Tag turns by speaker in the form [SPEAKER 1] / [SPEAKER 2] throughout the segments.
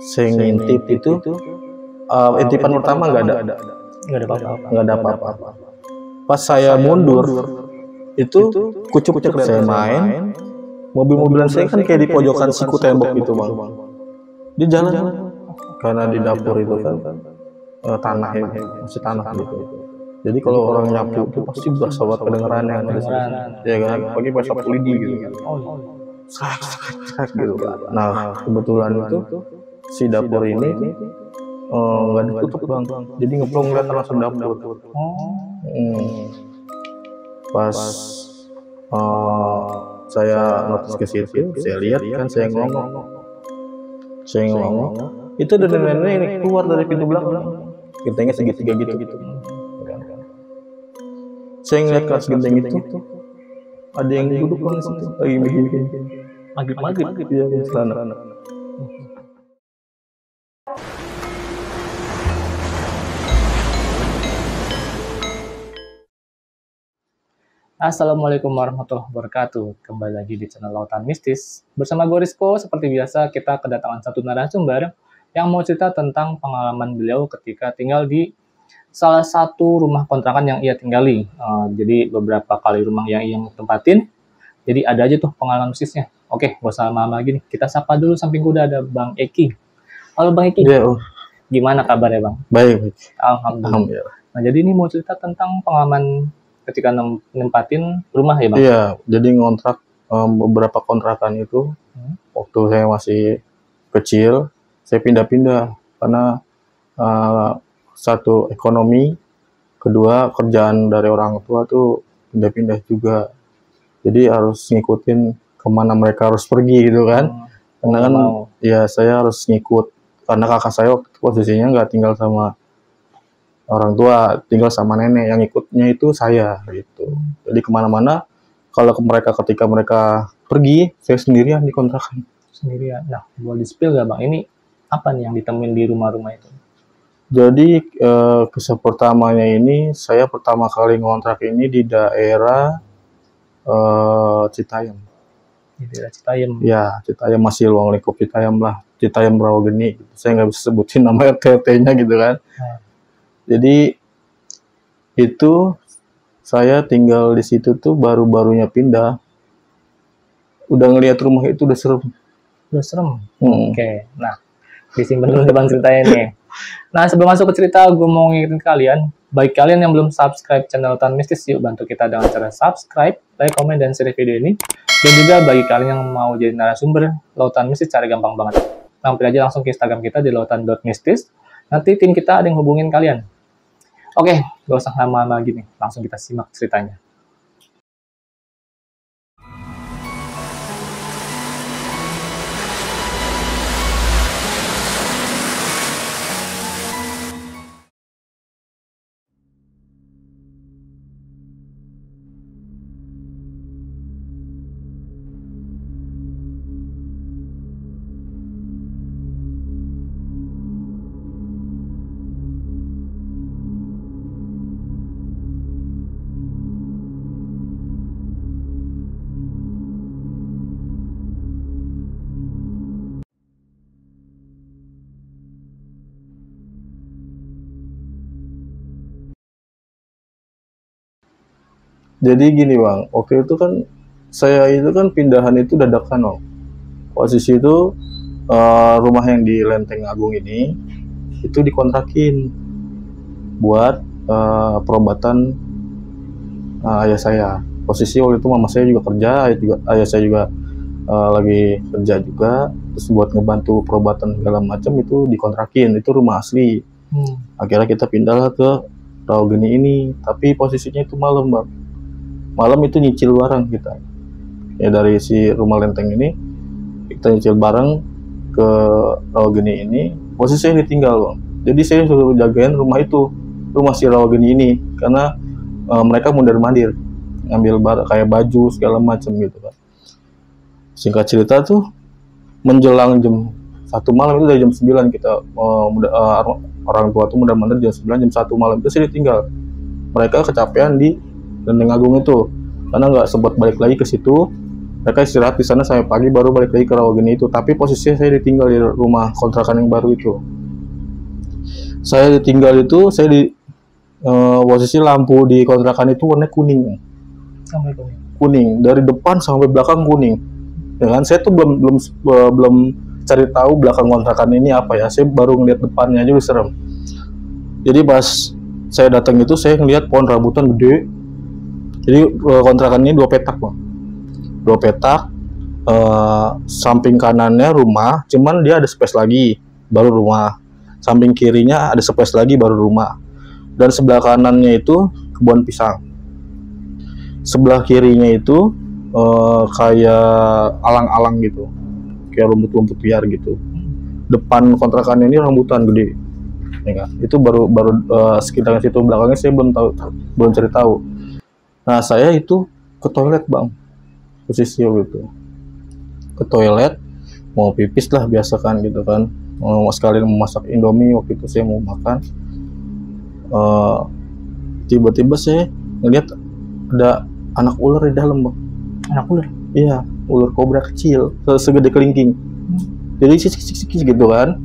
[SPEAKER 1] Saya ngintip itu intipan pertama nggak ada apa-apa. Pas saya mundur itu kucuk-kucuk saya main, mobil-mobilan saya kan kayak di pojokan siku tembok gitu bang. Dia jalan karena di dapur itu kan tanah ya, masih tanah gitu. Jadi kalau orang nyapu itu pasti berasa banget kedengeran yang ada sini, ya kan? Pagi pas sapu lidi gitu. Sak gitu kan. Nah kebetulan itu si dapur ini nggak ditutup bang, jadi ngeplong ngeliat langsung dapur. Pas saya notice ke situ, saya lihat kan saya ngomong, itu ada nenek ini keluar dari pintu belakang, gentengnya segitiga gitu. Saya ngeliat kelas genteng itu, ada yang duduk di situ lagi begini, maghrib, dia di sana.
[SPEAKER 2] Assalamualaikum warahmatullahi wabarakatuh. Kembali lagi di channel Lautan Mistis. Bersama gue Rizko, seperti biasa kita kedatangan satu narasumber yang mau cerita tentang pengalaman beliau ketika tinggal di salah satu rumah kontrakan yang ia tinggali. Jadi beberapa kali rumah yang ia tempatin. Jadi ada aja tuh pengalaman mistisnya. Oke, gak usah lama-lama lagi nih. Kita sapa dulu, samping gue udah ada Bang Eki. Halo Bang Eki.
[SPEAKER 1] Ya,
[SPEAKER 2] Gimana kabarnya Bang?
[SPEAKER 1] Baik.
[SPEAKER 2] Alhamdulillah. Nah jadi ini mau cerita tentang pengalaman ketika nempatin rumah ya Bang?
[SPEAKER 1] Iya, jadi ngontrak beberapa kontrakan itu waktu saya masih kecil, saya pindah-pindah karena satu ekonomi, kedua kerjaan dari orang tua tuh pindah-pindah juga, jadi harus ngikutin kemana mereka harus pergi gitu kan. Karena kan ya saya harus ngikut karena kakak saya waktu itu posisinya nggak tinggal sama orang tua, tinggal sama nenek, yang ikutnya itu saya gitu. Jadi kemana-mana kalau ketika mereka pergi, saya sendirian di kontrakan.
[SPEAKER 2] Sendirian. Nah, boleh di-spill gak Bang? Ini apa nih yang ditemuin di rumah-rumah itu?
[SPEAKER 1] Jadi kisah pertamanya ini, saya pertama kali ngontrak ini di daerah Citayam.
[SPEAKER 2] Di daerah Citayam?
[SPEAKER 1] Ya, Citayam, masih ruang lingkup Citayam lah. Citayam Rawageni. Gitu. Saya nggak bisa sebutin nama RT-nya gitu kan. Jadi itu saya tinggal di situ tuh baru-barunya pindah. Udah ngelihat rumah itu udah serem.
[SPEAKER 2] Udah serem? Oke. Nah, disimpan dulu Bang ceritanya nih. Nah, sebelum masuk ke cerita, gue mau ngingetin kalian, bagi kalian yang belum subscribe channel Lautan Mistis, yuk bantu kita dengan cara subscribe, like, komen, dan share video ini. Dan juga bagi kalian yang mau jadi narasumber Lautan Mistis, cara gampang banget. Mampir aja langsung ke Instagram kita di lautan.mistis. Nanti tim kita ada yang hubungin kalian. Oke, gak usah lama-lama lagi nih. Langsung kita simak ceritanya.
[SPEAKER 1] Jadi gini Bang, waktu itu kan saya itu kan pindahan itu dadakan Bang. Posisi itu rumah yang di Lenteng Agung ini itu dikontrakin buat perobatan ayah saya. Posisi waktu itu mama saya juga kerja, ayah saya juga lagi kerja juga. Terus buat ngebantu perobatan segala macam itu dikontrakin, itu rumah asli. Akhirnya kita pindah ke Rawageni ini, tapi posisinya itu malam Bang. Malam itu nyicil bareng kita ya, dari si rumah Lenteng ini kita nyicil bareng ke Rawageni ini. Posisinya ditinggal Bang, jadi saya suruh jagain rumah itu, rumah si Rawageni ini, karena mereka mondar-mandir ngambil barang kayak baju segala macam gitu kan. Singkat cerita tuh menjelang jam 1 malam, itu dari jam 9 kita orang tua tuh mondar-mandir jam 9, jam 1 malam itu saya ditinggal. Mereka kecapean di Lenteng Agung itu karena nggak sempat balik lagi ke situ, Mereka istirahat di sana sampai pagi baru balik lagi ke Rawageni itu. Tapi posisinya saya ditinggal di rumah kontrakan yang baru itu. Saya ditinggal itu, saya di posisi lampu di kontrakan itu warna kuning.
[SPEAKER 2] Sampai kuning.
[SPEAKER 1] Kuning dari depan sampai belakang kuning. Dengan saya tuh belum cari tahu belakang kontrakan ini apa ya. Saya baru ngeliat depannya aja udah serem. Jadi pas saya datang itu saya ngeliat pohon rambutan gede. Jadi kontrakan ini 2 petak, Bang. 2 petak, samping kanannya rumah, cuman dia ada space lagi, baru rumah. Samping kirinya ada space lagi, baru rumah. Dan sebelah kanannya itu kebun pisang. Sebelah kirinya itu kayak alang-alang gitu, kayak rumput-rumput liar gitu. Depan kontrakan ini rambutan gede, ya kan? Itu baru sekitar situ, belakangnya saya belum cari tahu. Nah saya itu ke toilet, Bang. Posisi gitu ke toilet mau pipis lah biasa kan gitu kan, mau sekalian memasak Indomie. Waktu itu saya mau makan, tiba-tiba saya ngeliat ada anak ular di dalam, Bang.
[SPEAKER 2] Anak ular?
[SPEAKER 1] Iya, ular kobra kecil segede kelingking. Jadi sik gitu kan.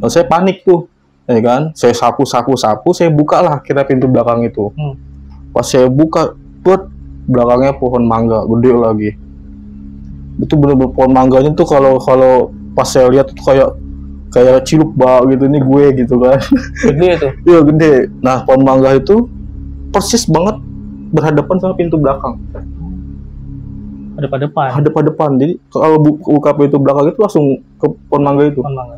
[SPEAKER 1] Nah, saya panik tuh, ya kan, saya sapu, saya buka lah kira pintu belakang itu. Pas saya buka, belakangnya pohon mangga gede lagi. Itu bener-bener pohon mangganya tuh kalau pas saya lihat tuh kayak ciluk bak gitu, ini gue gitu kan.
[SPEAKER 2] Gede tuh.
[SPEAKER 1] Iya gede. Nah pohon mangga itu persis banget berhadapan sama pintu belakang. Hadap-hadapan. Jadi kalau buka pintu belakang itu langsung ke pohon mangga itu.
[SPEAKER 2] Pohon mangga.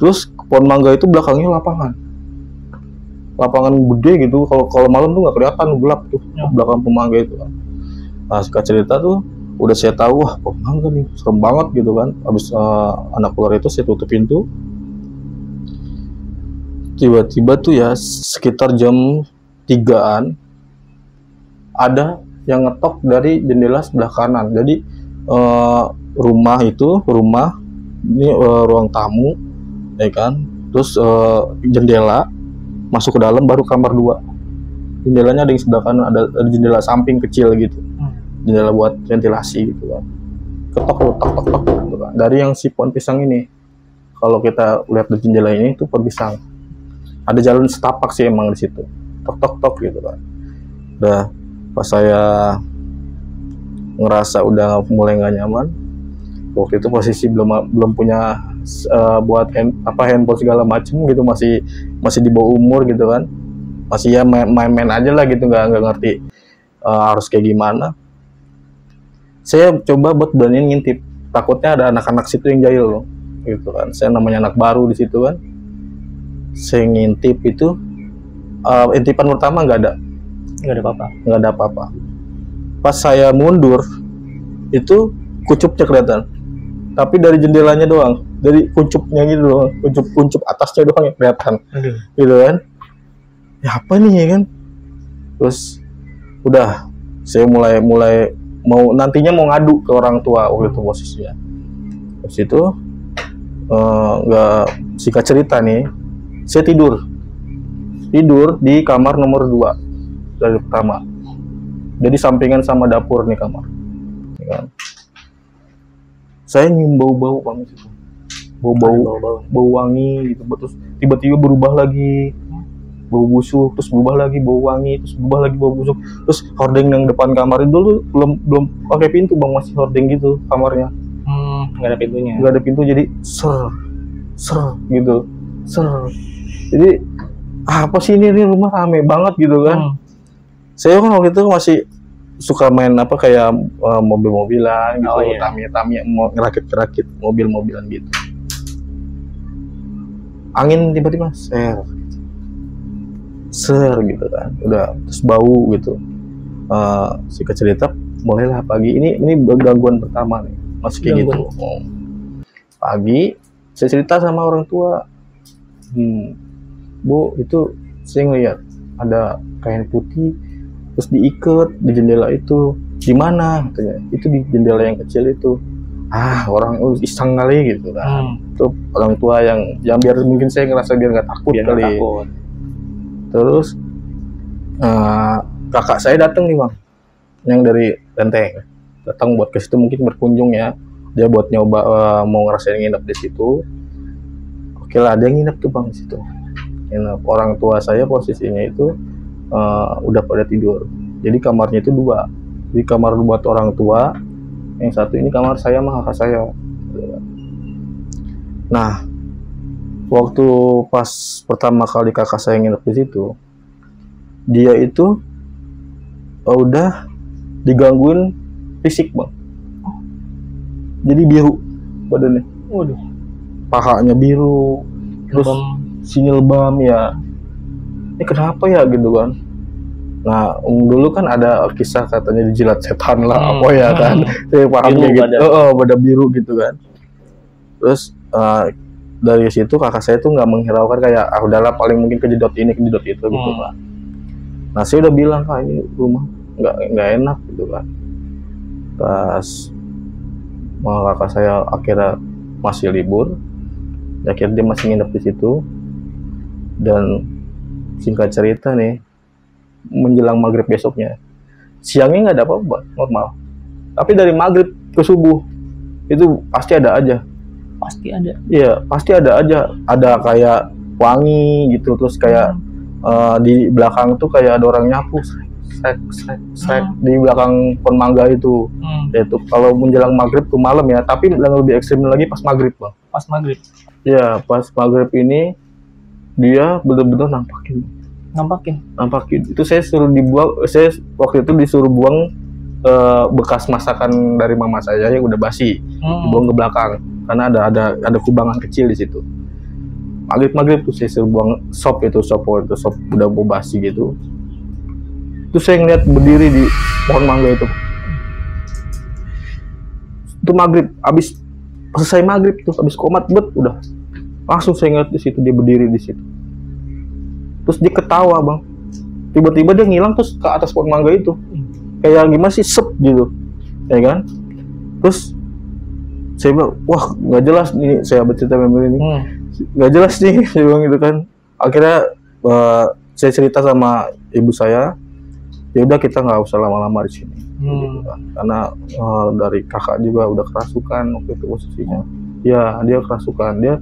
[SPEAKER 1] Terus pohon mangga itu belakangnya lapangan gede gitu. Kalau malam tuh nggak kelihatan, gelap tuh belakang pohon mangga itu. Nah singkat cerita tuh udah saya tahu, wah pohon mangga nih serem banget gitu kan. Habis anak ular itu saya tutup pintu. Tiba-tiba tuh ya sekitar jam 3-an ada yang ngetok dari jendela sebelah kanan. Jadi rumah ini ruang tamu, ya kan. Terus jendela masuk ke dalam, baru kamar 2. Jendelanya ada yang sebelah kanan, ada jendela samping kecil gitu. Jendela buat ventilasi gitu kan. Ketok gitu kan. Dari yang si pohon pisang ini. Kalau kita lihat di jendela ini itu pohon pisang. Ada jalan setapak sih emang di situ. Tok gitu kan. Udah pas saya ngerasa udah mulai nggak nyaman. Waktu itu posisi belum punya buat handphone segala macem gitu, masih di bawah umur gitu kan. Masih ya main-main aja lah gitu, nggak ngerti harus kayak gimana. Saya coba buat beraniin ngintip, takutnya ada anak-anak situ yang jahil loh, gitu kan. Saya namanya anak baru di situ kan. Saya ngintip itu, intipan pertama nggak ada apa-apa. Pas saya mundur, itu kucupnya kelihatan, tapi dari jendelanya doang, dari kuncupnya gitu doang, kuncup atasnya doang yang kelihatan, gitu kan. Ya apa nih ya kan? Terus udah, saya mulai nantinya mau ngadu ke orang tua waktu itu posisinya. Terus itu nggak singkat cerita nih, saya tidur di kamar nomor 2 dari pertama. Jadi sampingan sama dapur nih kamar. Ya kan? Saya nyium bau-bau banget itu, bau wangi gitu. Terus tiba-tiba berubah lagi, bau busuk, terus berubah lagi bau wangi, terus berubah lagi bau busuk. Terus hordeng yang depan kamar itu dulu belum pakai pintu, Bang, masih hordeng gitu kamarnya.
[SPEAKER 2] Nggak ada pintunya.
[SPEAKER 1] Nggak ada pintu, jadi ser gitu. Jadi apa sih ini rumah rame banget gitu kan. Saya kan waktu itu masih suka main kayak mobil-mobilan gitu, Tamiya mau ngerakit mobil-mobilan gitu. Angin tiba-tiba ser gitu kan, udah terus bau gitu. Singkat cerita, mulailah pagi ini gangguan pertama nih, masih kayak gitu. Pagi saya cerita sama orang tua, Bu, itu saya ngeliat ada kain putih terus diikat di jendela itu. Di mana? Katanya itu di jendela yang kecil itu. Orang iseng kali gitu kan. Itu orang tua yang biar mungkin saya ngerasa biar nggak takut kali. Terus kakak saya datang nih, Bang, yang dari Lenteng. datang buat ke situ mungkin berkunjung ya, dia buat nyoba mau ngerasain nginep di situ. Oke lah, dia nginep tuh Bang di situ. Nginep. Orang tua saya posisinya itu udah pada tidur. Jadi kamarnya itu 2. Di kamar buat orang tua, yang satu ini kamar saya sama kakak saya. Nah, waktu pas pertama kali kakak saya nginep di situ, dia itu udah digangguin fisik Bang. Jadi biru badannya.
[SPEAKER 2] Waduh.
[SPEAKER 1] Pahanya biru, terus sinilbam ya. Ini kenapa ya gitu kan? Nah, dulu kan ada kisah katanya dijilat setan lah, apa ya kan? Saya paham kayak gitu. Pada biru gitu kan. Terus dari situ kakak saya tuh nggak menghiraukan kayak udahlah paling mungkin kejedot ini kejedot itu gitu kan. Nah, saya udah bilang Kak, ini rumah nggak enak gitu kan. Pas kakak saya akhirnya masih libur, akhirnya dia masih nginep di situ. Dan singkat cerita nih, menjelang maghrib besoknya, siangnya nggak ada apa-apa, normal. Tapi dari maghrib ke subuh itu pasti ada aja.
[SPEAKER 2] Pasti ada.
[SPEAKER 1] Iya, pasti ada aja. Ada kayak wangi gitu, terus kayak di belakang tuh kayak ada orang nyapu, srek di belakang pohon mangga itu. Yaitu kalau menjelang maghrib ke malam ya, tapi yang lebih ekstrim lagi pas maghrib Bang.
[SPEAKER 2] Pas maghrib.
[SPEAKER 1] Iya, pas maghrib ini dia benar-benar nampakin. Itu saya suruh dibuang, saya waktu itu disuruh buang bekas masakan dari mama saya yang udah basi, dibuang ke belakang karena ada kubangan kecil di situ. Maghrib tuh saya suruh buang sop udah mau basi gitu. Terus saya ngeliat berdiri di pohon mangga itu. Itu maghrib, abis selesai maghrib tuh, abis komat udah langsung saya ngeliat di situ, dia berdiri di situ. Terus dia ketawa Bang. Tiba-tiba dia ngilang terus ke atas pohon mangga itu. Kayak gimana sih, sep gitu. Ya kan? Terus saya bilang, wah nggak jelas nih, saya bercerita memang ini. Nggak jelas nih, saya bilang gitu kan. Akhirnya saya cerita sama ibu saya, ya udah kita nggak usah lama-lama di sini. Gitu kan. Karena dari kakak juga udah kerasukan waktu itu posisinya. Ya, dia kerasukan. Dia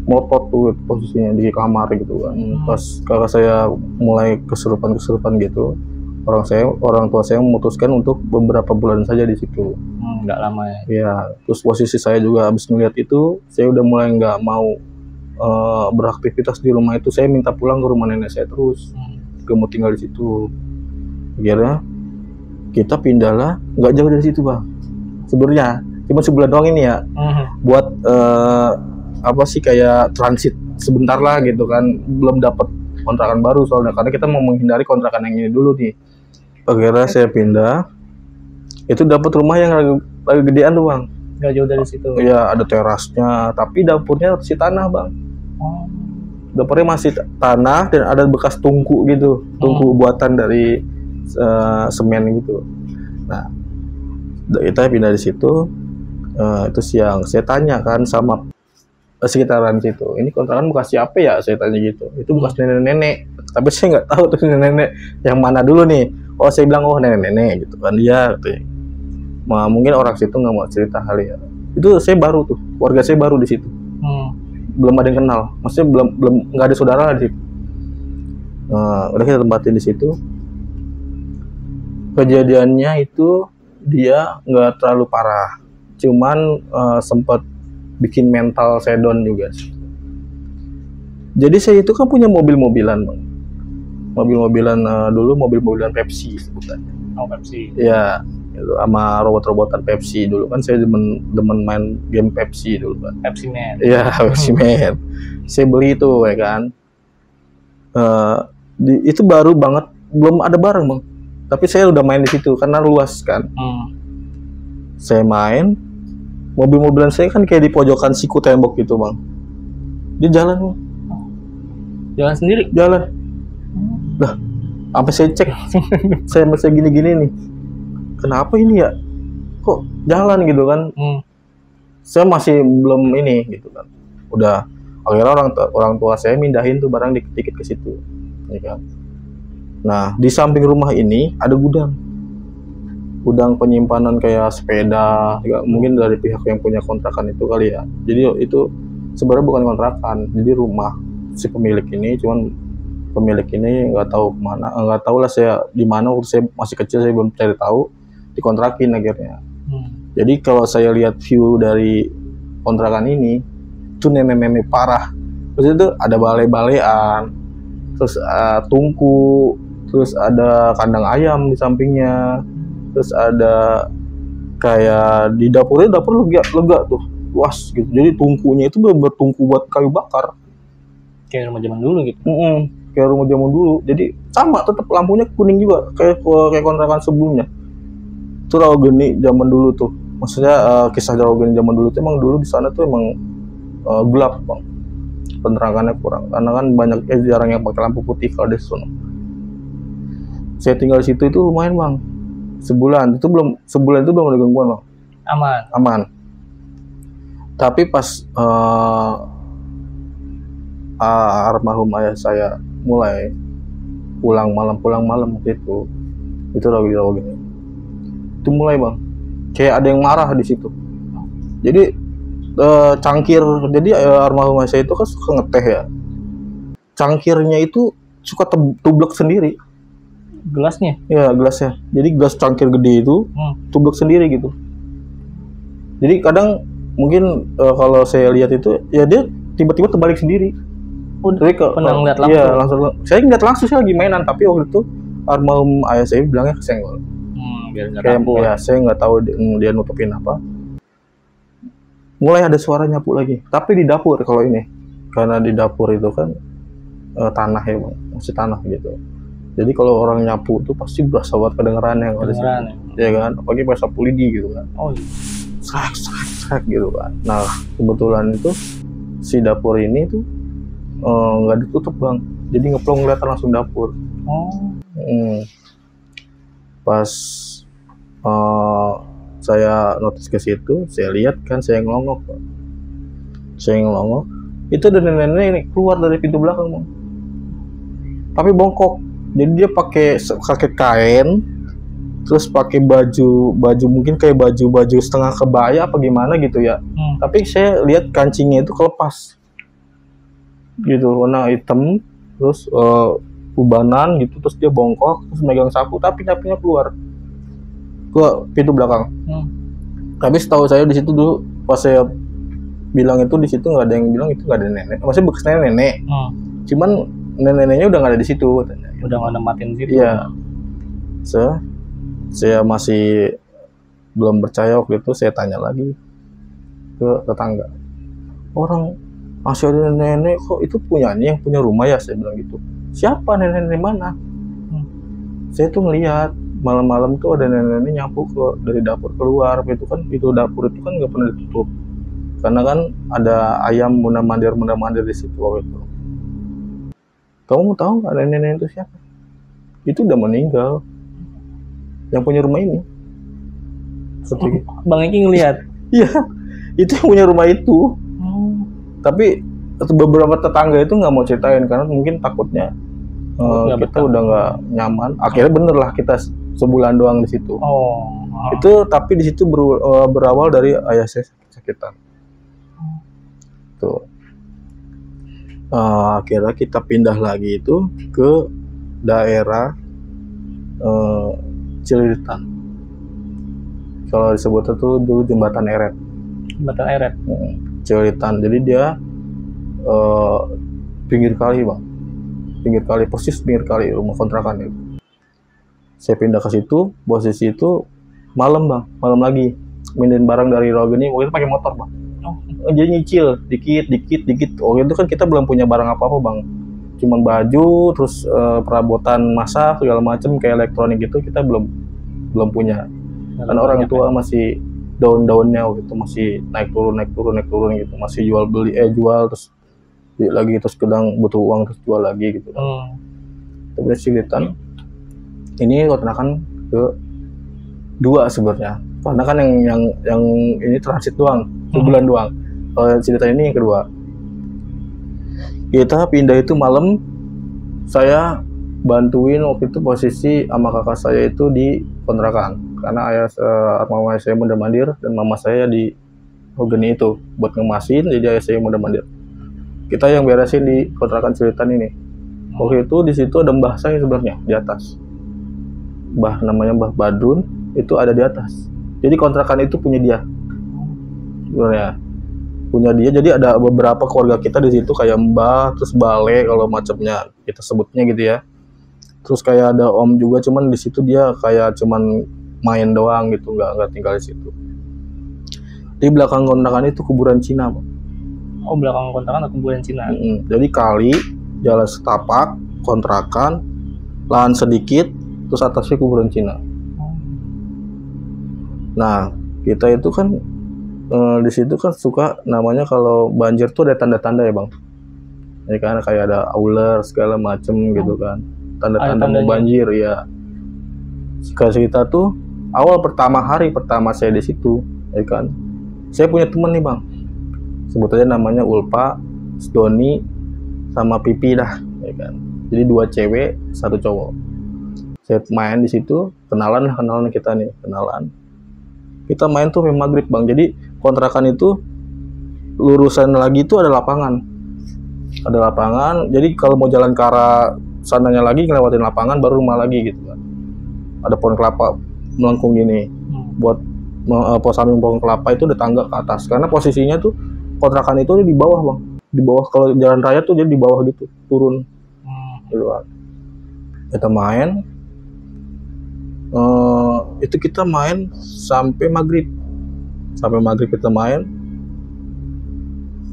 [SPEAKER 1] motot tuh posisinya di kamar gitu kan. Pas kakak saya mulai kesurupan gitu, orang tua saya memutuskan untuk beberapa bulan saja di situ.
[SPEAKER 2] Nggak lama ya.
[SPEAKER 1] Ya, terus posisi saya juga habis melihat itu, saya udah mulai nggak mau beraktivitas di rumah itu. Saya minta pulang ke rumah nenek saya terus, gak mau tinggal di situ. Akhirnya kita pindahlah nggak jauh dari situ Bang. Sebenarnya cuma sebulan doang ini ya, buat apa sih kayak transit sebentar lah gitu kan, belum dapat kontrakan baru soalnya karena kita mau menghindari kontrakan yang ini dulu nih. Akhirnya saya pindah, itu dapat rumah yang lagi gedean tuh Bang.
[SPEAKER 2] Nggak jauh dari situ.
[SPEAKER 1] Iya, ada terasnya, tapi dapurnya masih tanah Bang. Dapurnya masih tanah dan ada bekas tungku gitu, tungku buatan dari semen gitu. Nah, kita pindah di situ. Itu siang, saya tanya kan sama sekitaran situ, ini kontrakan bekas siapa ya, saya tanya gitu. Itu bekas nenek-nenek, tapi saya nggak tahu tuh nenek-nenek yang mana dulu nih. Oh, saya bilang oh nenek-nenek gitu kan, dia gitu. Mungkin orang situ nggak mau cerita kali ya. Itu saya baru tuh, keluarga saya baru di situ, belum ada yang kenal, maksudnya belum nggak ada saudara di situ. Udah kita tempatin di situ. Kejadiannya itu dia nggak terlalu parah, cuman sempat bikin mental saya down juga sih. Jadi saya itu kan punya mobil-mobilan Bang. Mobil-mobilan dulu mobil-mobilan Pepsi sebutannya.
[SPEAKER 2] Oh, Pepsi.
[SPEAKER 1] Ya, itu sama robot-robotan Pepsi dulu kan, saya demen main game Pepsi dulu kan.
[SPEAKER 2] Pepsi Man.
[SPEAKER 1] Iya, Pepsi Man. Saya beli itu ya kan. Itu baru banget, belum ada barang Bang. Tapi saya udah main di situ karena luas kan. Saya main, mobil-mobilan saya kan kayak di pojokan siku tembok gitu Bang. Dia jalan Bang.
[SPEAKER 2] Jalan sendiri?
[SPEAKER 1] Jalan. Lah, sampai saya cek, saya masih gini-gini nih. Kenapa ini ya? Kok jalan gitu kan? Saya masih belum ini gitu kan. Udah, akhirnya orang tua saya mindahin tuh barang dikit-dikit ke situ. Ya kan? Nah, di samping rumah ini ada gudang. gudang penyimpanan kayak sepeda, juga mungkin dari pihak yang punya kontrakan itu kali ya. Jadi itu sebenarnya bukan kontrakan, jadi rumah si pemilik ini, cuman pemilik ini nggak tahu kemana, nggak tahu lah saya di mana, waktu saya masih kecil saya belum cari tahu, dikontrakin akhirnya. Jadi kalau saya lihat view dari kontrakan ini, itu nenek-nenek parah. Terus itu ada balai-balean, terus tungku, terus ada kandang ayam di sampingnya, terus ada kayak di dapurnya, dapur lega tuh, luas gitu. Jadi tungkunya itu bener-bener tungku buat kayu bakar.
[SPEAKER 2] Kayak rumah zaman dulu gitu.
[SPEAKER 1] Kayak rumah zaman dulu. Jadi sama, tetap lampunya kuning juga kayak kontrakan sebelumnya. Itu Rawageni zaman dulu tuh. Maksudnya kisah Rawageni zaman dulu tuh emang dulu di sana tuh emang gelap bang. Penerangannya kurang karena kan banyak jarang yang pakai lampu putih kalau di sana. Saya tinggal di situ itu lumayan bang. Sebulan itu belum ada gangguan bang. Aman. Tapi pas almarhum ayah saya mulai pulang malam itu Rawageni. Itu mulai bang, kayak ada yang marah di situ. Jadi cangkir, jadi almarhum ayah saya itu kan suka ngeteh ya. Cangkirnya itu suka tublek sendiri.
[SPEAKER 2] Gelasnya?
[SPEAKER 1] Ya gelasnya. Jadi gelas cangkir gede itu tublek sendiri gitu. Jadi kadang mungkin kalau saya lihat itu ya dia tiba-tiba terbalik sendiri.
[SPEAKER 2] Jadi pernah ngeliat langsung?
[SPEAKER 1] Iya langsung. Saya ngeliat langsung, saya lagi mainan, tapi waktu itu almarhum ayah saya bilangnya kesenggol.
[SPEAKER 2] Biar nggak tahu.
[SPEAKER 1] Ya saya nggak tahu dia nutupin apa. Mulai ada suara nyapu lagi, tapi di dapur kalau ini, karena di dapur itu kan tanah ya bang, masih tanah gitu. Jadi kalau orang nyapu itu pasti berasa banget kedengerannya kalau di sini, ya kan, apalagi pas sapu lidi gitu kan. Srek gitu kan. Nah kebetulan itu si dapur ini tuh nggak ditutup bang, jadi ngeplong kelihatan langsung dapur. Pas saya notice ke situ, saya lihat kan, saya ngelongok, itu ada nenek-nenek ini keluar dari pintu belakang bang, tapi bongkok. Jadi dia pakai kain, terus pakai baju mungkin kayak baju setengah kebaya apa gimana gitu ya. Tapi saya lihat kancingnya itu kelepas gitu, warna hitam, terus ubanan gitu, terus dia bongkok, terus megang sapu, tapi nyapunya keluar ke pintu belakang. Tapi setahu saya di situ dulu pas saya bilang itu, di situ nggak ada yang bilang itu nggak ada nenek, maksudnya bekasnya nenek. Cuman neneknya udah nggak ada di situ katanya.
[SPEAKER 2] Udah nggak nempatin situ.
[SPEAKER 1] Iya. Saya masih belum percaya waktu itu, saya tanya lagi ke tetangga, orang masih ada nenek kok, itu punyanya yang punya rumah ya, saya bilang gitu. Siapa nenek mana? Saya tuh ngelihat malam-malam tuh ada nenek nyapu dari dapur keluar. Itu kan pintu dapur itu kan nggak pernah ditutup karena kan ada ayam mundar-mandir di situ waktu itu. Kamu mau tahu nggak nenek itu siapa? Itu udah meninggal, yang punya rumah ini.
[SPEAKER 2] Bang Eki ngelihat?
[SPEAKER 1] Iya, itu yang punya rumah itu. Tapi beberapa tetangga itu nggak mau ceritain karena mungkin takutnya kita udah nggak nyaman. Akhirnya bener lah, kita sebulan doang di situ. Itu tapi di situ berawal dari ayah saya sakitan. Tuh. Akhirnya kita pindah lagi itu ke daerah Cililitan. Kalau disebut itu dulu Jembatan Eret. Cililitan. Jadi dia pinggir kali bang. Persis pinggir kali rumah kontrakan itu. Saya pindah ke situ, posisi itu malam bang, malam lagi mindahin barang dari Rawageni, waktu itu pakai motor bang. Jadi nyicil dikit. Waktu itu kan kita belum punya barang apa-apa bang, cuman baju, terus perabotan masak segala macem kayak elektronik gitu kita belum punya. Karena orang tua masih daun-daunnya waktu itu masih naik turun gitu, masih jual terus beli lagi, terus kadang butuh uang terus jual lagi gitu. Tapi Cililitan ini kontrakan ke dua sebenarnya, karena kan yang ini transit doang, sebulan doang. Kalau Cililitan ini yang kedua. Kita pindah itu malam, saya bantuin waktu itu posisi sama kakak saya itu di kontrakan. karena mama saya mondar-mandir dan mama saya di Hogeni itu buat ngemasin, jadi ayah saya mondar-mandir. Kita yang beresin di kontrakan Cilitan ini. Waktu itu di situ ada mbah saya sebenarnya di atas. Mbah namanya Mbah Badrun itu ada di atas. Jadi kontrakan itu punya dia. Sebenarnya punya dia. Jadi ada beberapa keluarga kita di situ kayak mbah, terus bale kalau macamnya kita sebutnya gitu ya. Terus kayak ada om juga, cuman di situ dia kayak cuman main doang gitu, nggak tinggal di situ. Di belakang kontrakan itu kuburan Cina, Bang.
[SPEAKER 2] Oh, belakang kontrakan ada kuburan Cina.
[SPEAKER 1] Jadi kali, jalan setapak, kontrakan, lahan sedikit, terus atasnya kuburan Cina. Nah, kita itu kan di situ kan suka namanya kalau banjir tuh ada tanda-tanda ya, Bang. Ya kan kayak ada ular segala macem gitu kan. Tanda-tanda mau banjir ya. Kita tuh awal hari pertama saya di situ, ya kan. Saya punya teman nih, Bang. Sebut aja namanya Ulpa, Doni, sama Pipi dah, ya kan. Jadi 2 cewek, 1 cowok. Saya main di situ, kenalan kita nih, kenalan. Kita main tuh sampai maghrib, Bang. Jadi kontrakan itu lurusan lagi itu ada lapangan. Ada lapangan. Jadi kalau mau jalan ke arah sananya lagi ngelewatin lapangan baru rumah lagi gitu kan. Ada pohon kelapa melengkung gini. Buat samping pohon kelapa itu ada tangga ke atas. Karena posisinya tuh kontrakan itu di bawah, Bang. Di bawah, kalau jalan raya tuh jadi di bawah gitu, turun. Gitu kan. Kita main. Itu kita main sampai maghrib. Sampai maghrib kita main.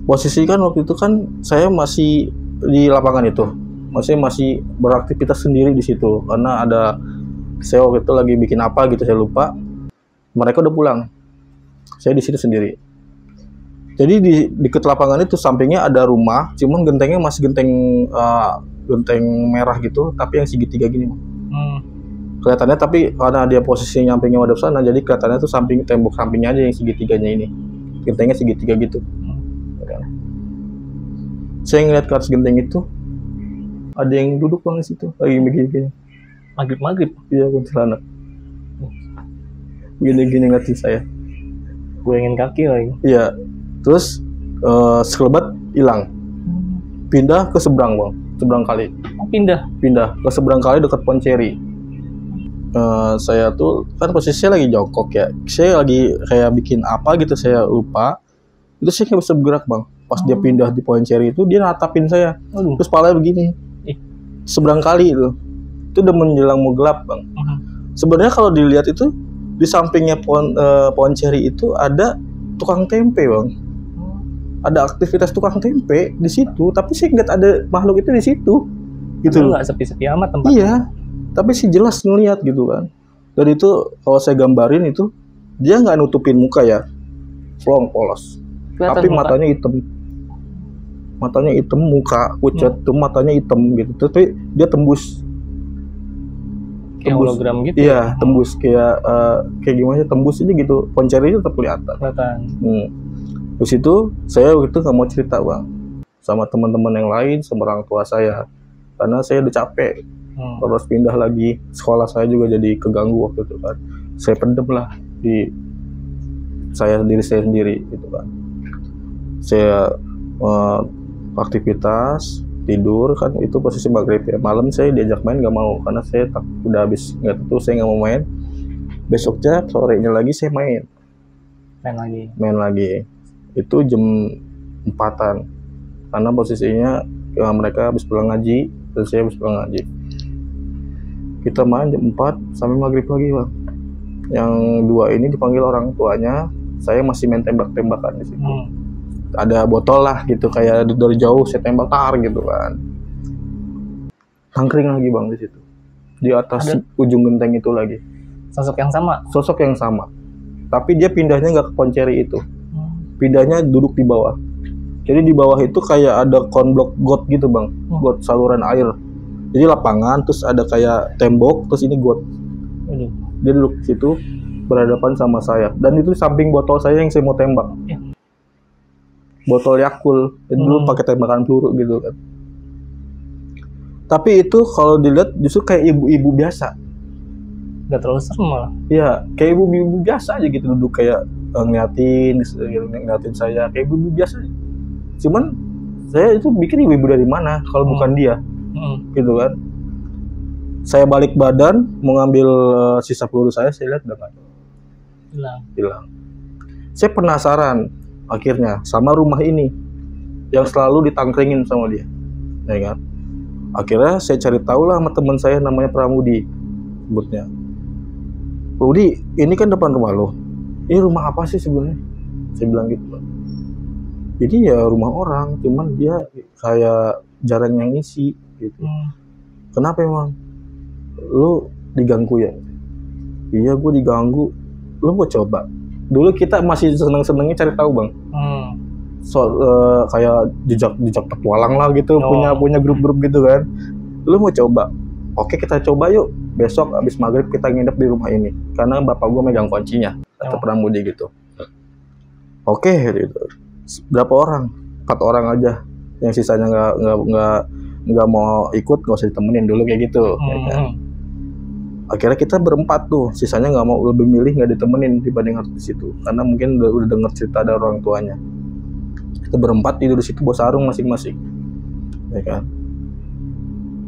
[SPEAKER 1] Posisi kan waktu itu kan saya masih di lapangan itu. Masih beraktivitas sendiri di situ karena ada saya waktu itu lagi bikin apa gitu saya lupa. Mereka udah pulang. Saya di situ sendiri. Jadi di dekat lapangan itu sampingnya ada rumah, cuman gentengnya masih genteng merah gitu, tapi yang segitiga gini. Kelihatannya, tapi karena dia posisinya sampingnya ada sana, jadi kelihatannya tuh tembok sampingnya aja yang segitiganya ini. Gentengnya segitiga gitu. Saya ngeliat ke atas genteng itu, ada yang duduk, Bang, di situ, lagi begini-gini.
[SPEAKER 2] Maghrib?
[SPEAKER 1] Iya, kuntilanak. Gini-gini ngeliatin saya.
[SPEAKER 2] Goyangin kaki lagi.
[SPEAKER 1] Iya. Terus sekelebat hilang. Pindah ke seberang, Bang. Seberang kali.
[SPEAKER 2] Pindah
[SPEAKER 1] Ke seberang kali dekat Ponceri. Saya tuh kan posisinya lagi jongkok ya. Saya lagi kayak bikin apa gitu, saya lupa. Itu saya nggak bisa bergerak, Bang. Pas dia pindah di Ponceri itu, dia natapin saya. Terus palanya begini. Seberang kali itu udah menjelang mau gelap, Bang. Sebenarnya kalau dilihat itu di sampingnya pohon ceri itu ada tukang tempe, Bang. Ada aktivitas tukang tempe di situ, tapi saya nggak ada makhluk itu di situ. Gitu.
[SPEAKER 2] Nggak sepi-sepi amat tempatnya.
[SPEAKER 1] Iya, tapi sih jelas ngelihat gitu kan. Dan itu kalau saya gambarin itu dia nggak nutupin muka ya, plong polos. Tapi matanya hitam. Matanya hitam, muka pucat, tuh matanya hitam gitu. Tapi dia tembus.
[SPEAKER 2] Kayak hologram gitu.
[SPEAKER 1] Iya, tembus kayak gimana sih, tembus aja gitu. Ponceri itu tetap kelihatan. Terus itu saya waktu itu nggak mau cerita, Bang, sama teman-teman yang lain, sama orang tua saya, karena saya udah capek. Terus pindah lagi, sekolah saya juga jadi keganggu waktu itu kan. Saya pendem lah di saya sendiri gitu kan. Saya aktivitas tidur kan, itu posisi maghrib ya. Malam saya diajak main nggak mau karena saya udah habis nggak tentu, saya nggak mau main. Besoknya sorenya lagi saya main lagi. Itu jam 4-an karena posisinya mereka habis pulang ngaji dan saya habis pulang ngaji. Kita main jam 4 sampai maghrib lagi, Bang. Yang 2 ini dipanggil orang tuanya, saya masih main tembak-tembakan di situ. Ada botol lah gitu, kayak dari jauh saya tembak gitu kan. Tangkring lagi, Bang, di situ. Di atas ujung genteng itu lagi.
[SPEAKER 2] Sosok yang sama.
[SPEAKER 1] Tapi dia pindahnya nggak ke Ponceri itu. Pindahnya duduk di bawah. Jadi di bawah itu kayak ada konblok got gitu, Bang. Got saluran air. Jadi lapangan, terus ada kayak tembok, terus ini got. Dia duduk di situ berhadapan sama saya. Dan itu samping botol saya yang saya mau tembak. Botol Yakult. Jadi dulu pakai tembakan peluru gitu kan. Tapi itu kalau dilihat justru kayak ibu-ibu biasa.
[SPEAKER 2] Nggak terlalu serem malah.
[SPEAKER 1] Iya, kayak ibu-ibu biasa aja gitu, duduk kayak ngeliatin saya kayak ibu biasa. Cuman saya itu pikir ibu dari mana kalau bukan dia, gitu kan. Saya balik badan mau ngambil sisa peluru saya lihat udah nggak ada, hilang. Saya penasaran akhirnya sama rumah ini yang selalu ditangkringin sama dia, ya kan. Akhirnya saya cari tahu lah sama teman saya namanya Pramudi, sebutnya. Rudi, ini kan depan rumah lo. Ini rumah apa sih sebenarnya? Saya bilang gitu. Jadi ya rumah orang, cuman dia kayak jarang yang ngisi gitu. Kenapa emang? Lo diganggu ya? Iya, gue diganggu. Lo mau coba? Dulu kita masih seneng-senengnya cari tahu, Bang. Kayak jejak petualang lah gitu, punya grup-grup gitu kan. Lo mau coba? Oke, kita coba yuk. Besok abis maghrib kita nginep di rumah ini karena bapak gue megang kuncinya, kata Pramudi gitu. Oke, gitu. Berapa orang? 4 orang aja. Yang sisanya nggak mau ikut, nggak usah ditemenin dulu kayak gitu. Ya kan? Akhirnya kita berempat tuh, sisanya nggak mau, lebih milih nggak ditemenin dibanding harus di situ karena mungkin udah denger cerita dari orang tuanya. Kita berempat tidur di situ bawa sarung masing-masing. Ya kan?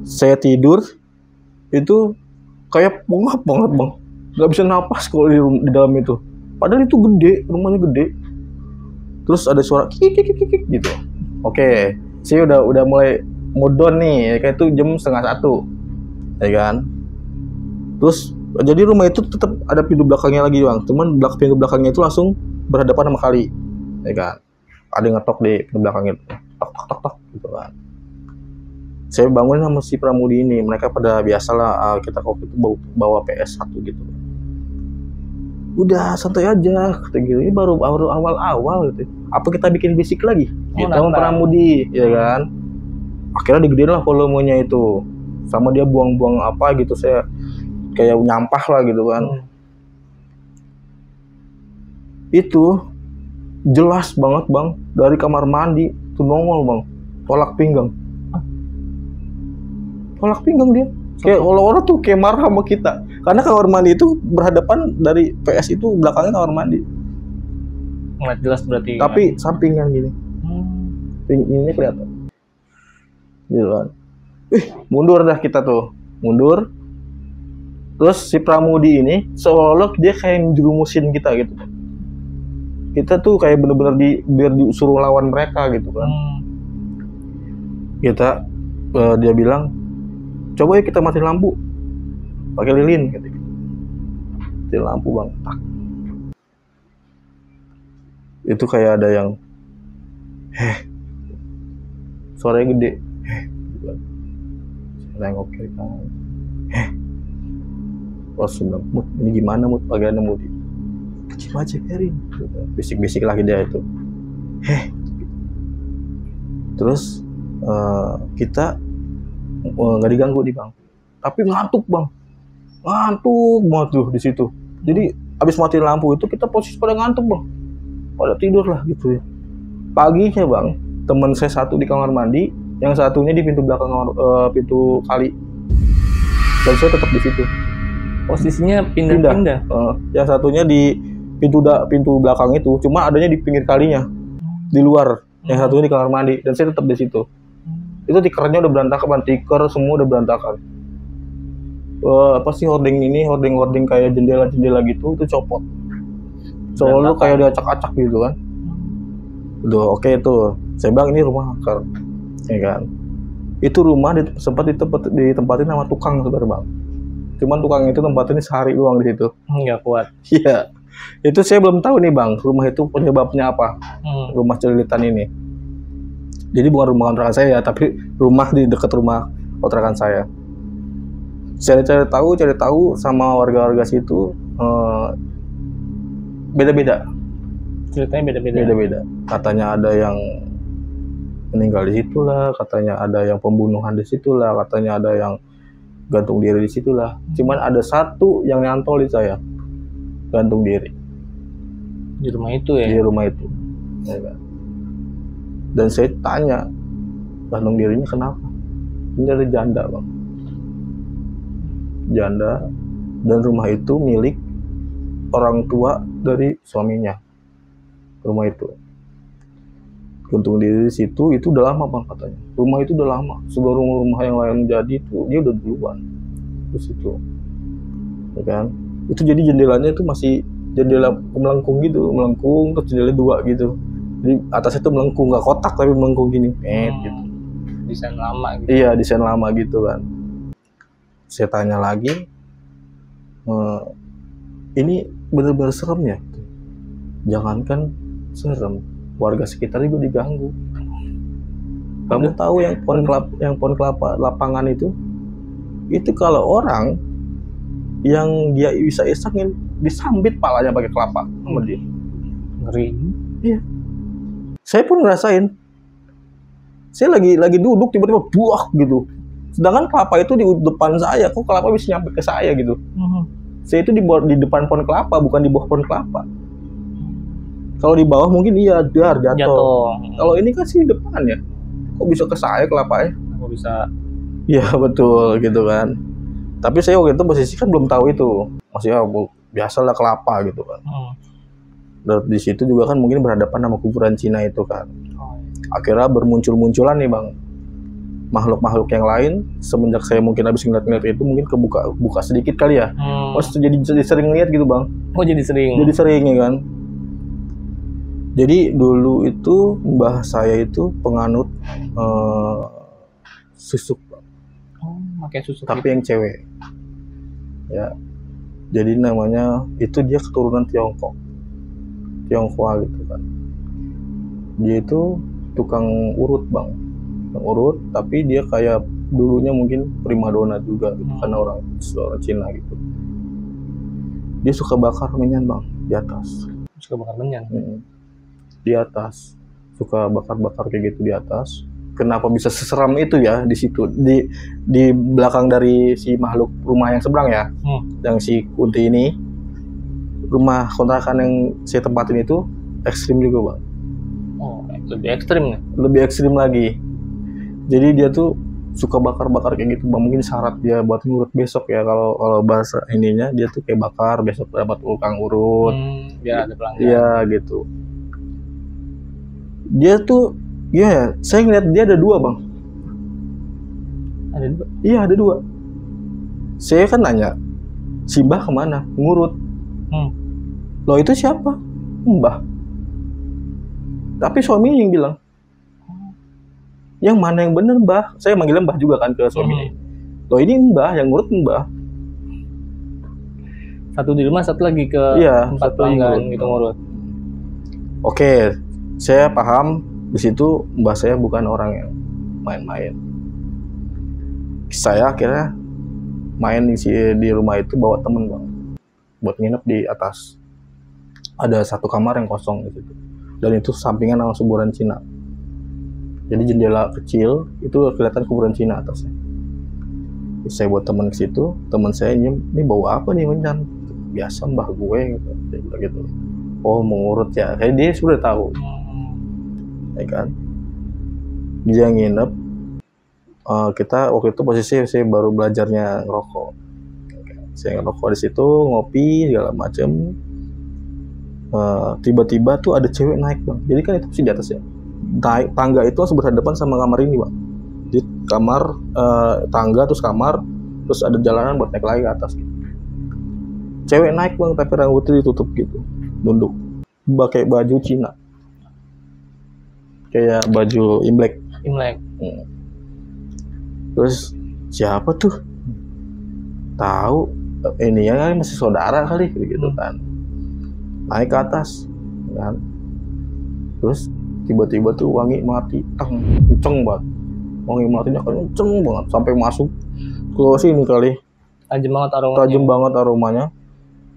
[SPEAKER 1] Saya tidur itu kayak pengap banget, Bang. Gak bisa napas kalau di dalam itu. Padahal itu gede, rumahnya gede. Terus ada suara kik gitu. Oke, saya udah mulai mudon nih, kayak itu jam 12:30, ya kan. Terus jadi rumah itu tetap ada pintu belakangnya lagi, Bang. Cuman pintu belakangnya itu langsung berhadapan sama kali, ya kan. Ada yang ngetok di pintu belakang itu, tok gitu kan. Saya bangun sama si Pramudi ini, mereka pada biasalah kita waktu itu bawa PS1 gitu. Udah santai aja, kata gitu. Ini baru awal-awal gitu. Apa kita bikin bisik lagi? Gitu sama Pramudi, ya kan. Akhirnya digedein lah volumenya itu. Sama dia buang-buang apa gitu, saya kayak nyampah lah gitu kan. Itu jelas banget, Bang, dari kamar mandi tuh nongol, Bang, tolak pinggang dia. Kayak orang-orang tuh kayak marah sama kita karena kamar mandi itu berhadapan dari PS itu, belakangnya kamar mandi.
[SPEAKER 2] Nggak jelas berarti.
[SPEAKER 1] Tapi sampingan gini. Ini kelihatan. Gitu kan. Mundur dah kita tuh. Mundur. Terus si Pramudi ini seolah-olah dia kayak njurumusin kita gitu. Kita tuh kayak bener-bener biar disuruh lawan mereka gitu kan. Dia bilang, coba ya kita matiin lampu pakai lilin gitu. Matiin lampu, Bang. Itu kayak ada yang suaranya gede. Nengok kiri kanan. Sudah, Mut, ini gimana, Mut? Pagi ada Mut. Kecil aja, Erin. Bisik-bisik lagi dia itu. Terus kita nggak diganggu nih, Bang, tapi ngantuk banget tuh di situ. Jadi abis matiin lampu itu kita posisi pada ngantuk, Bang, pada tidur lah gitu ya. Paginya, Bang, teman saya satu di kamar mandi, yang satunya di pintu belakang pintu kali, dan saya tetap di situ.
[SPEAKER 2] Posisinya pindah-pindah.
[SPEAKER 1] Yang satunya di pintu belakang itu, cuma adanya di pinggir kalinya di luar. Yang satunya di kamar mandi, dan saya tetap di situ. Itu tikernya udah berantakan, tiker semua udah berantakan. Apa sih hording kayak jendela gitu, itu copot. Soalnya kayak diacak-acak gitu kan. Udah oke itu. Saya bilang ini rumah hacker, ya kan. Itu rumah sempat ditempatin sama tukang sebenarnya, Bang. Cuman tukang itu tempatin sehari doang di situ.
[SPEAKER 2] Nggak kuat.
[SPEAKER 1] Iya. Itu saya belum tahu nih, Bang, rumah itu penyebabnya apa. Rumah celilitan ini. Jadi bukan rumah kontrakan saya, tapi rumah di dekat rumah kontrakan saya. Saya cari tahu sama warga-warga situ, beda-beda.
[SPEAKER 2] Ceritanya beda-beda.
[SPEAKER 1] Katanya ada yang meninggal di situ lah, katanya ada yang pembunuhan di situ lah, katanya ada yang gantung diri di situ lah. Cuman ada satu yang nyantol di saya, gantung diri.
[SPEAKER 2] Di rumah itu ya?
[SPEAKER 1] Di rumah itu. Ya kan? Dan saya tanya, gantung dirinya kenapa? Ini ada janda, Bang. Janda Dan rumah itu milik orang tua dari suaminya. Rumah itu. Gantung diri di situ itu udah lama bang katanya. Rumah itu udah lama. Sebelum rumah yang lain jadi itu dia udah duluan. Terus itu, ya kan? Itu jadi jendelanya itu masih jendela melengkung gitu, melengkung terus jendela 2 gitu. Di atasnya itu melengkung, nggak kotak tapi melengkung gini, gitu.
[SPEAKER 2] Desain lama gitu.
[SPEAKER 1] Iya, desain lama gitu kan. Saya tanya lagi, ini benar-benar serem ya? Jangankan serem, warga sekitar juga diganggu. Kamu tahu yang pohon kelapa lapangan itu kalau orang yang dia bisa isengin disambit palanya pakai kelapa sama dia.
[SPEAKER 2] Ngeri.
[SPEAKER 1] Iya. Saya pun ngerasain. Saya lagi duduk tiba-tiba buah gitu. Sedangkan kelapa itu di depan saya, kok kelapa bisa nyampe ke saya gitu. Saya itu di depan pohon kelapa, bukan di bawah pohon kelapa. Kalau di bawah mungkin iya jatuh. Kalau ini kan sih di depan ya. Kok bisa ke saya kelapanya?
[SPEAKER 2] Kok bisa?
[SPEAKER 1] Iya betul gitu kan. Tapi saya waktu itu posisi kan belum tahu itu. Maksudnya biasalah kelapa gitu kan. Dan di situ juga kan mungkin berhadapan sama kuburan Cina itu kan. Akhirnya bermuncul-munculan nih bang. Makhluk-makhluk yang lain semenjak saya mungkin habis ngeliat itu mungkin buka sedikit kali ya. Jadi sering lihat gitu bang.
[SPEAKER 2] Oh jadi sering.
[SPEAKER 1] Jadi sering ya kan. Jadi dulu itu mbah saya itu penganut susuk.
[SPEAKER 2] Pakai susuk.
[SPEAKER 1] Tapi gitu. Yang cewek. Ya. Jadi namanya itu dia keturunan Tionghoa gitu kan. Dia itu tukang urut bang. Tukang urut tapi dia kayak dulunya mungkin primadona juga gitu, karena orang Cina gitu. Dia suka bakar menyan bang di atas.
[SPEAKER 2] Suka bakar menyan?
[SPEAKER 1] Di atas. Suka bakar-bakar kayak gitu di atas. Kenapa bisa seseram itu ya di situ di belakang dari si makhluk rumah yang seberang ya, yang si Kunti ini, rumah kontrakan yang saya tempatin itu ekstrim juga bang.
[SPEAKER 2] Oh lebih ekstrim nih?
[SPEAKER 1] Lebih ekstrim lagi. Jadi dia tuh suka bakar-bakar kayak gitu bang. Mungkin syarat dia buat ngurut besok ya, kalau bahasa ininya dia tuh kayak bakar besok dapat tukang urut.
[SPEAKER 2] Biar ada pelanggan.
[SPEAKER 1] Iya gitu. Dia tuh iya, saya ngeliat dia ada 2 bang.
[SPEAKER 2] Ada 2?
[SPEAKER 1] Iya ada 2. Saya kan nanya, si Mbah kemana? Ngurut. Loh itu siapa? Mbah. Tapi suaminya yang bilang, yang mana yang bener Mbah? Saya manggilnya Mbah juga kan ke suaminya. Loh ini Mbah, yang ngurut Mbah.
[SPEAKER 2] Satu di rumah, satu lagi ke tempat pelanggan gitu ngurut.
[SPEAKER 1] Oke, saya paham. Di situ mbah saya bukan orang yang main-main. Saya akhirnya main di rumah itu bawa temen bang, buat nginep di atas. Ada 1 kamar yang kosong di situ, dan itu sampingan sama kuburan Cina. Jadi jendela kecil itu kelihatan kuburan Cina atasnya. Saya buat temen ke situ, temen saya ini bawa apa nih menyan? Biasa mbah gue gitu. Oh mau ngurut ya, kayak dia sudah tahu. Ya kan, dia nginep. Kita waktu itu posisi saya baru belajarnya ngerokok. Saya ngerokok di situ, ngopi segala macam. Tiba-tiba tuh ada cewek naik bang. Jadi kan itu masih di atas ya. Tangga itu langsung berhadapan sama kamar ini bang. Di kamar tangga terus kamar, terus ada jalanan buat naik lagi ke atas. Gitu. Cewek naik bang, tapi rambutnya ditutup gitu, nunduk, pakai baju Cina. Kayak baju Imlek. Terus siapa tuh? Tahu ini ya masih saudara kali gitu kan. Naik ke atas kan. Terus tiba-tiba tuh wangi melati kenceng banget. Wangi melatinya kenceng banget sampai masuk ke sini kali. Tajam banget aromanya.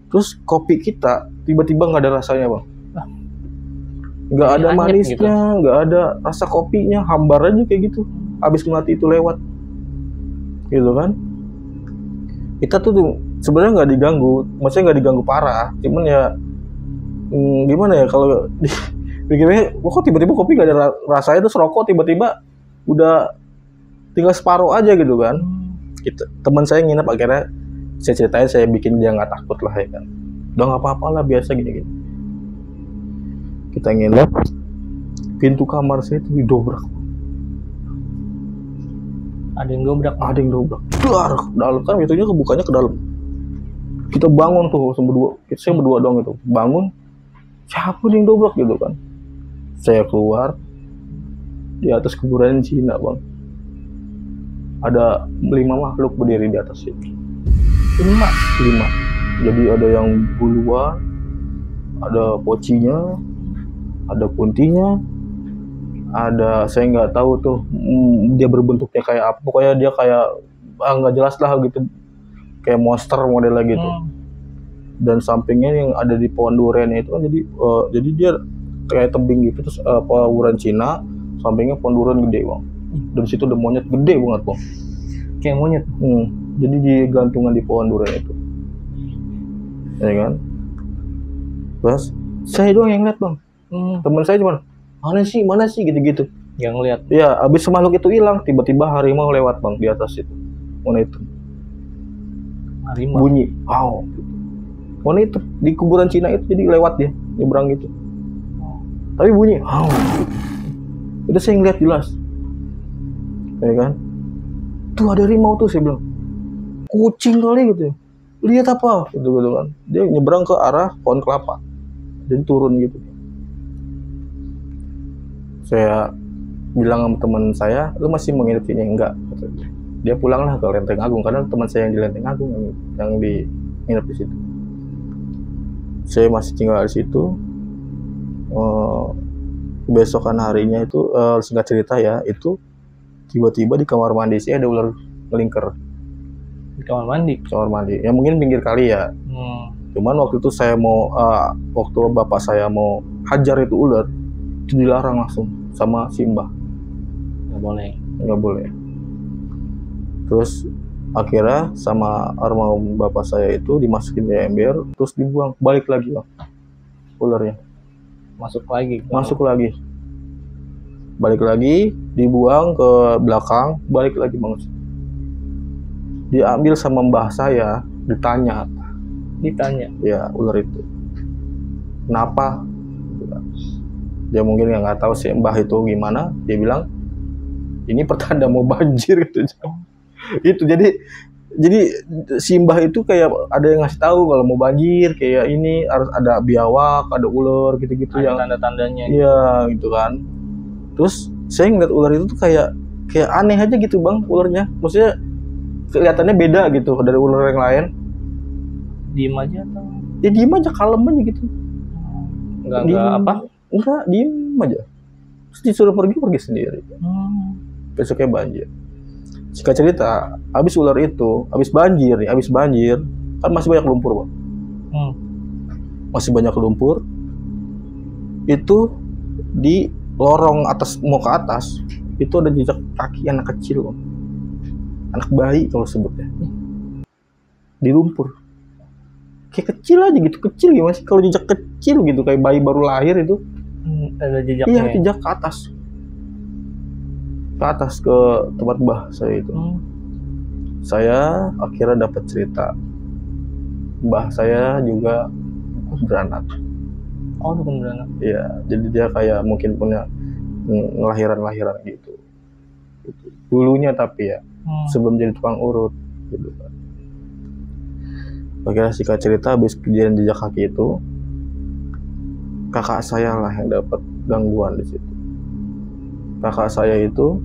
[SPEAKER 1] Terus kopi kita tiba-tiba nggak ada rasanya bang. Nggak ada manisnya, nggak gitu. Ada rasa kopinya, hambar aja kayak gitu. Abis melati itu lewat, gitu kan? Kita tuh sebenarnya nggak diganggu, maksudnya nggak diganggu parah. Cuman ya gimana ya kalau pikirnya, kok tiba-tiba kopi nggak ada rasanya, terus rokok tiba-tiba udah tinggal separuh aja gitu kan? Teman saya nginep akhirnya saya ceritain, saya bikin dia nggak takut lah ya kan. Udah nggak apa-apa lah, biasa gini-gini. Kita nginep, pintu kamar saya itu didobrak.
[SPEAKER 2] Ada yang dobrak.
[SPEAKER 1] Ada yang dobrak. Keluar dalam kan, pintunya kebukanya ke dalam. Kita bangun tuh berdua, saya berdua dong itu. Bangun, siapa yang dobrak gitu kan? Saya keluar, di atas kuburan Cina bang. Ada 5 makhluk berdiri di atas itu. 5. Jadi ada yang buluan, ada pocinya, ada kuntinya, ada saya nggak tahu tuh dia berbentuknya kayak apa. Pokoknya dia kayak nggak jelas lah gitu, kayak monster modelnya gitu. Dan sampingnya yang ada di pohon durian itu kan jadi dia kayak tebing gitu, terus kuburan Cina, sampingnya pohon durian gede bang. Dan situ ada monyet gede banget bang.
[SPEAKER 2] Kayak monyet.
[SPEAKER 1] Jadi digantungan di pohon durian itu, ya kan. Terus saya doang yang lihat bang. Teman saya cuma mana sih gitu-gitu.
[SPEAKER 2] Yang lihat.
[SPEAKER 1] Ya, abis makhluk itu hilang, tiba-tiba harimau lewat bang di atas itu. Mana itu?
[SPEAKER 2] Harimau.
[SPEAKER 1] Bunyi, wow. Mana itu di kuburan Cina itu, jadi lewat dia, nyebrang gitu. Tapi bunyi, wow. Itu saya ngeliat jelas, ya kan. Tuh ada harimau tuh, saya bilang. Kucing kali gitu. Lihat apa? Gitu kan. Dia nyebrang ke arah pohon kelapa. Jadi turun gitu. Saya bilang sama teman saya, lu masih mau nginep sini? Enggak. Dia pulanglah ke Lenteng Agung, karena teman saya yang di Lenteng Agung yang di nginep di situ. Saya masih tinggal di situ. Besokan harinya itu, singkat cerita ya, itu tiba-tiba di kamar mandi saya ada ular melingkar.
[SPEAKER 2] Di kamar mandi?
[SPEAKER 1] Kamar mandi. Ya mungkin pinggir kali ya. Cuman waktu itu saya mau, waktu bapak saya mau hajar itu ular, itu dilarang langsung sama si Mbah. Nggak boleh. Terus akhirnya sama almarhum bapak saya itu dimasukin di ember, terus dibuang, balik lagi bang ularnya.
[SPEAKER 2] Masuk lagi.
[SPEAKER 1] Balik lagi, dibuang ke belakang, balik lagi bang. Diambil sama mbah saya, ditanya. Ya ular itu kenapa? Dia mungkin nggak tahu sih mbah itu gimana. Dia bilang ini pertanda mau banjir gitu. Itu jadi si mbah itu kayak ada yang ngasih tahu kalau mau banjir, kayak ini harus ada biawak, ada ular gitu-gitu,
[SPEAKER 2] ada
[SPEAKER 1] yang
[SPEAKER 2] tanda-tandanya.
[SPEAKER 1] Iya gitu kan. Terus saya ngeliat ular itu tuh kayak aneh aja gitu bang ularnya. Maksudnya kelihatannya beda gitu dari ular yang lain.
[SPEAKER 2] Diem aja atau?
[SPEAKER 1] Ya diem aja, kalem aja gitu.
[SPEAKER 2] Enggak apa?
[SPEAKER 1] Enggak, diem aja. Terus disuruh pergi sendiri. Besoknya banjir. Singkat cerita, habis ular itu, habis banjir, kan masih banyak lumpur, Bang. Masih banyak lumpur. Itu di lorong atas, mau ke atas, itu ada jejak kaki anak kecil, Bang. Anak bayi kalau sebutnya. Di lumpur. Kayak kecil aja gitu, kecil gimana sih? Kalau jejak kecil gitu, kayak bayi baru lahir itu.
[SPEAKER 2] Ada jejaknya.
[SPEAKER 1] Iya, jejak ke atas. Ke atas, ke tempat mbah saya itu. Saya akhirnya dapat cerita. Mbah saya juga beranak.
[SPEAKER 2] Oh, dukun beranak.
[SPEAKER 1] Iya, jadi dia kayak mungkin punya ngelahiran gitu. Dulunya tapi ya, sebelum jadi tukang urut gitu kan. Akhirnya singkat cerita, habis kejadian jejak kaki itu, kakak saya lah yang dapat gangguan di situ. Kakak saya itu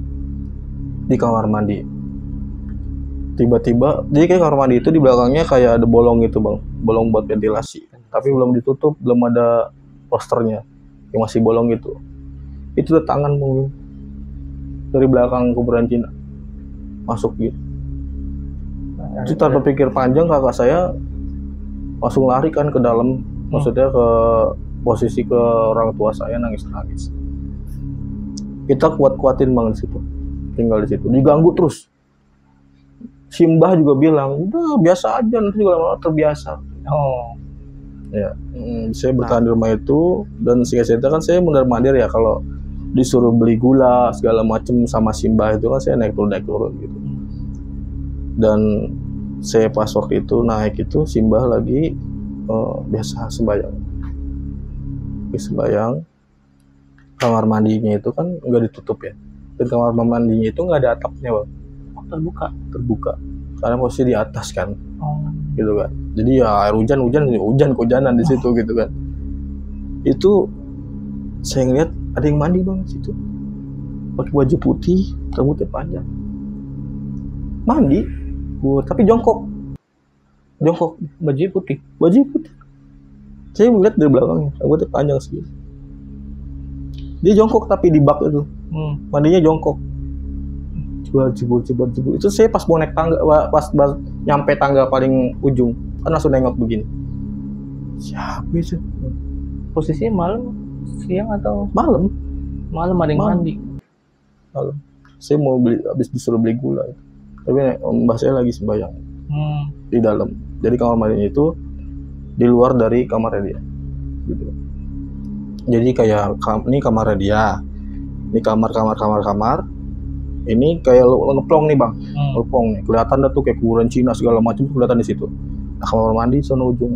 [SPEAKER 1] di kamar mandi. Tiba-tiba, jadi kayak kamar mandi itu di belakangnya kayak ada bolong gitu, Bang. Bolong buat ventilasi. Tapi belum ditutup, belum ada posternya. Yang masih bolong gitu. Itu ada tangan, Bang. Dari belakang kuburan Cina. Masuk gitu. Itu tanpa pikir panjang, kakak saya langsung lari kan ke dalam. Maksudnya ke posisi ke orang tua saya, nangis-nangis. Kita kuat-kuatin Bang di situ. Tinggal di situ. Diganggu terus. Si Mbah juga bilang, udah biasa aja, nanti juga lama-lama terbiasa.
[SPEAKER 2] Oh.
[SPEAKER 1] Ya, saya bertahan di rumah itu, dan singkat cerita kan saya mondar-mandir ya, kalau disuruh beli gula segala macem sama si Mbah itu kan saya naik turun gitu. Dan saya pas waktu itu naik itu Simbah lagi biasa sembahyang. Kamar mandinya itu kan nggak ditutup ya, dan kamar mandinya itu nggak ada atapnya Bang. Terbuka karena posisi di atas kan. Gitu kan, jadi ya air hujanan di situ gitu kan. Itu saya ngeliat ada yang mandi Bang di situ, pakai baju putih, rambutnya panjang, mandi, tapi jongkok,
[SPEAKER 2] baju putih.
[SPEAKER 1] Saya melihat dari belakangnya, rambutnya panjang segini. Dia jongkok tapi di bak itu, mandinya jongkok. Jebol. Itu saya pas mau naik tangga, pas nyampe tangga paling ujung, kan langsung nengok begini. Siapa itu?
[SPEAKER 2] Posisinya malam, siang atau?
[SPEAKER 1] Malam
[SPEAKER 2] Ada yang mandi.
[SPEAKER 1] Malam. Saya mau habis disuruh beli gula. Tapi mbah saya lagi sembahyang di dalam. Jadi kamar mandinya itu di luar dari kamarnya dia. Gitu. Jadi kayak ini kamarnya dia. Ini kamar. Ini kayak ngeplong nih Bang, ngeplong nih. Kelihatan dah tuh kayak kuburan Cina segala macam kelihatan di situ. Nah, kamar mandi sono ujung,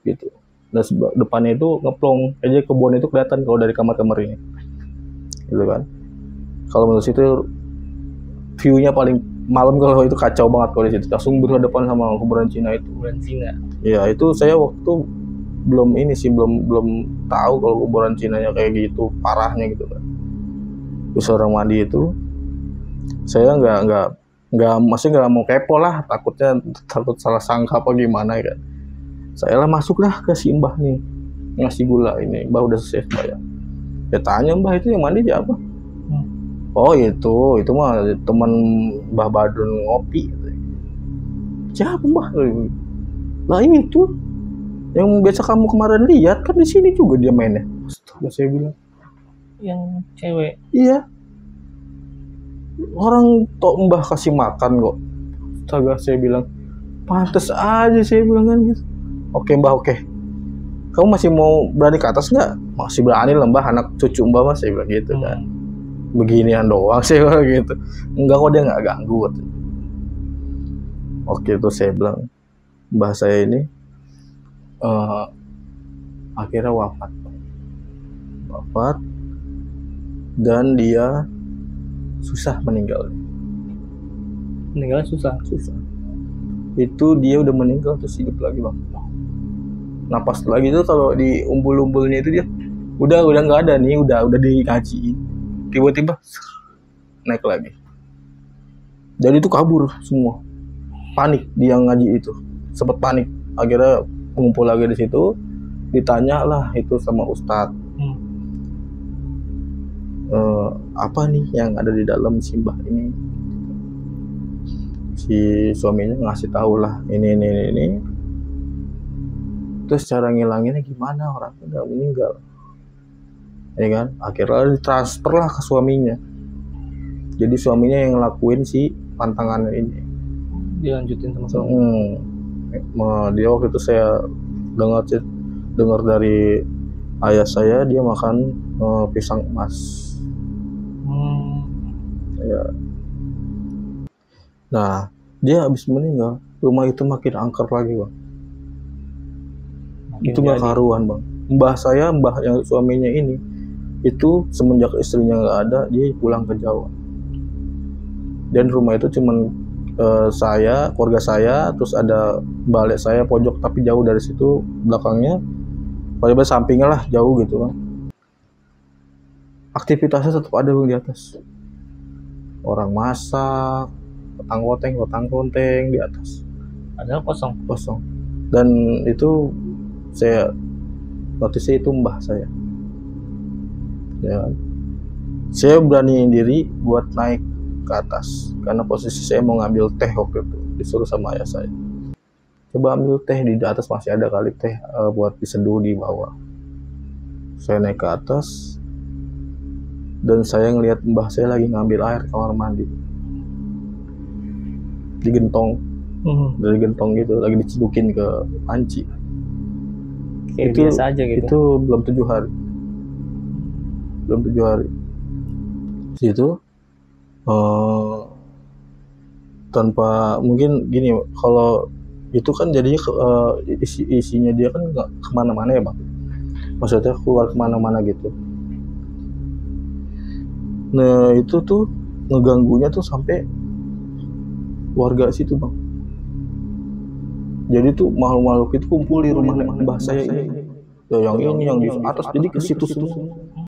[SPEAKER 1] gitu. Dan depannya itu ngeplong, aja kebun itu kelihatan kalau dari kamar-kamar ini, gitu kan. Kalau menurut situ view-nya paling malam kalau itu kacau banget kalau di situ. Langsung berhadapan sama kuburan Cina itu.
[SPEAKER 2] Kuburan Cina.
[SPEAKER 1] Ya itu saya waktu belum tahu kalau kuburan Cina-nya kayak gitu parahnya gitu kan. Terus orang mandi itu saya masih nggak mau kepo lah, takut salah sangka apa gimana kan. Saya lah masuklah ke si Mbah nih, ngasih gula ini, Mbah udah selesai bayar. Ya tanya Mbah itu yang mandi siapa? Oh itu mah teman Mbah Badun ngopi. Siapa Mbah? Lah itu yang biasa kamu kemarin lihat kan di sini juga dia mainnya. Astaga, saya bilang.
[SPEAKER 2] Yang cewek?
[SPEAKER 1] Iya. Orang tok Mbah kasih makan kok. Astaga, saya bilang. Pantes aja saya bilang kan gitu. Oke Mbah, oke. Kamu masih mau berani ke atas nggak? Masih berani lah Mbah, anak cucu Mbah Mas, saya bilang gitu kan. Beginian doang saya bilang gitu. Enggak kok, dia nggak ganggu. Oke, itu saya bilang. Mbah saya ini akhirnya wafat dan dia susah meninggalnya susah. Itu dia udah meninggal terus hidup lagi Bang. Napas lagi tuh kalau di umbul-umbulnya itu dia udah nggak ada nih, udah dikaji, tiba-tiba naik lagi. Jadi itu kabur semua, panik dia ngaji itu, sempat panik. Akhirnya ngumpul lagi di situ, ditanya lah itu sama Ustadz, apa nih yang ada di dalam Simbah ini. Si suaminya ngasih tahu lah ini. Terus cara ngilanginnya gimana, orangnya udah meninggal, ya kan. Akhirnya ditransfer lah ke suaminya, jadi suaminya yang ngelakuin si pantangannya ini,
[SPEAKER 2] dilanjutin sama suami.
[SPEAKER 1] Dia waktu itu saya dengar dari ayah saya, dia makan pisang emas. Ya. Nah, dia habis meninggal, rumah itu makin angker lagi Bang. Itu nggak karuan Bang. Mbah yang suaminya ini, itu semenjak istrinya nggak ada, dia pulang ke Jawa. Dan rumah itu cuman keluarga saya, terus ada balik saya pojok tapi jauh dari situ, belakangnya, pada sampingnya lah jauh gitu Bang. Aktivitasnya tetap ada Bang di atas. Orang masak, kotang konteng di atas.
[SPEAKER 2] Padahal kosong.
[SPEAKER 1] Dan itu saya notisnya itu Mbah saya. Ya. Saya beraniin diri buat naik ke atas karena posisi saya mau ngambil teh waktu itu, disuruh sama ayah saya. Coba ambil teh, di atas masih ada kali teh buat diseduh di bawah. Saya naik ke atas dan saya ngelihat Mbah saya lagi ngambil air kamar mandi di gentong, dari gentong gitu, lagi dicedukin ke panci.
[SPEAKER 2] Kayak biasa aja gitu.
[SPEAKER 1] Itu belum 7 hari. Situ tanpa mungkin gini, kalau itu kan jadinya isinya dia kan nggak kemana-mana ya bang, maksudnya keluar kemana-mana gitu. Nah itu tuh ngeganggunya tuh sampai warga situ bang. Jadi tuh makhluk-makhluk itu kumpul di rumah mbah saya ini, ya, yang ini yang di atas, jadi ke situ semua.